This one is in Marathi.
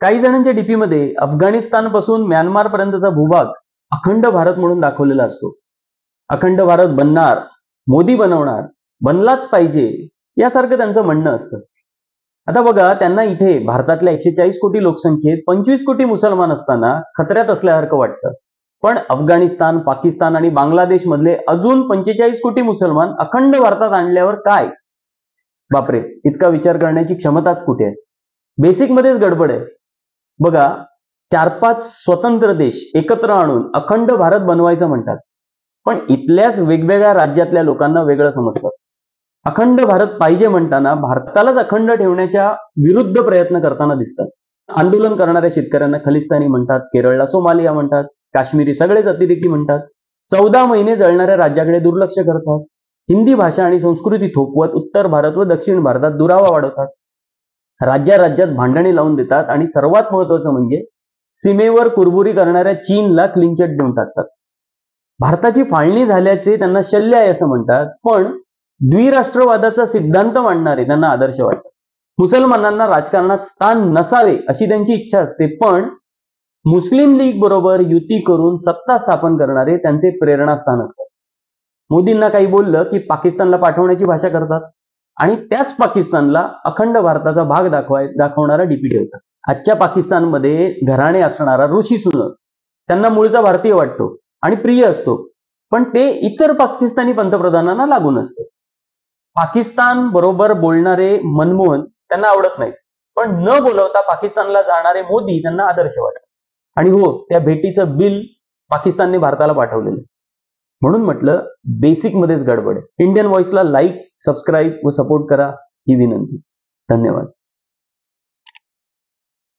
काही जणांच्या डीपी मध्ये अफगाणिस्तान पासून म्यानमार पर्यंतचा भूभाग अखंड भारत म्हणून दाखवलेला असतो. अखंड भारत बनणार, मोदी बनवणार, बनलाच पाहिजे यासारखं त्यांचं म्हणणं असतं. आता बघा, त्यांना इथे भारतातल्या 140 कोटी लोकसंख्येत 25 कोटी मुसलमान असताना खतऱ्यात असल्यासारखं वाटतं. पण अफगाणिस्तान, पाकिस्तान आणि बांगलादेश मधले अजून 45 कोटी मुसलमान अखंड भारतात आणल्यावर काय? बापरे, इतका विचार करण्याची क्षमताच कुठे आहे? बेसिक मध्येच गडबड आहे. बघा, 4-5 स्वतंत्र देश एकत्र आणून अखंड भारत बनवायचं म्हणतात, पण इथल्याच वेगवेगळ्या राज्यातल्या लोकांना वेगळं समजतात. अखंड भारत पाहिजे म्हणताना भारतालाच अखंड ठेवण्याच्या विरुद्ध प्रयत्न करताना दिसतात. आंदोलन करणाऱ्या शेतकऱ्यांना खलिस्तानी म्हणतात, केरळला सोमालिया म्हणतात, काश्मीरी सगळेच अतिरेकी म्हणतात, 14 महिने जळणाऱ्या राज्याकडे दुर्लक्ष करतात, हिंदी भाषा आणि संस्कृती थोपवत उत्तर भारत व दक्षिण भारतात दुरावा वाढवतात, राज्यात भांडणे लावून देतात आणि सर्वात महत्वाचं म्हणजे सीमेवर कुरबुरी करणाऱ्या चीनला क्लीन चिट देऊन टाकतात. भारताची फाळणी झाल्याचे त्यांना शल्य आहे असं म्हणतात, पण द्विराष्ट्रवादाचा सिद्धांत मांडणारे त्यांना आदर्श वाटतात. मुसलमानांना राजकारणात स्थान नसावे अशी त्यांची इच्छा असते, पण मुस्लिम लीग बरोबर युती करून सत्ता स्थापन करणारे त्यांचे प्रेरणास्थान असतात. मोदींना काही बोललं की पाकिस्तानला पाठवण्याची भाषा करतात आणि त्याच पाकिस्तानला अखंड भारताचा भाग दाखवणारा डीपी ठेवतात. आजच्या पाकिस्तानमध्ये घराणे असणारा ऋषी सुनक त्यांना मूळचा भारतीय वाटतो आणि प्रिय असतो, पण ते इतर पाकिस्तानी पंतप्रधानांना लागून असते. पाकिस्तान बरोबर बोलणारे मनमोहन त्यांना आवडत नाहीत, पण न बोलवता पाकिस्तानला जाणारे मोदी त्यांना आदर्श वाटतात. आणि हो, त्या भेटीचं बिल पाकिस्तानने भारताला पाठवलेलं. म्हणून म्हटलं, बेसिक मध्येच गडबड आहे. इंडियन व्हॉइसला लाईक, सबस्क्राईब व सपोर्ट करा ही विनंती. धन्यवाद.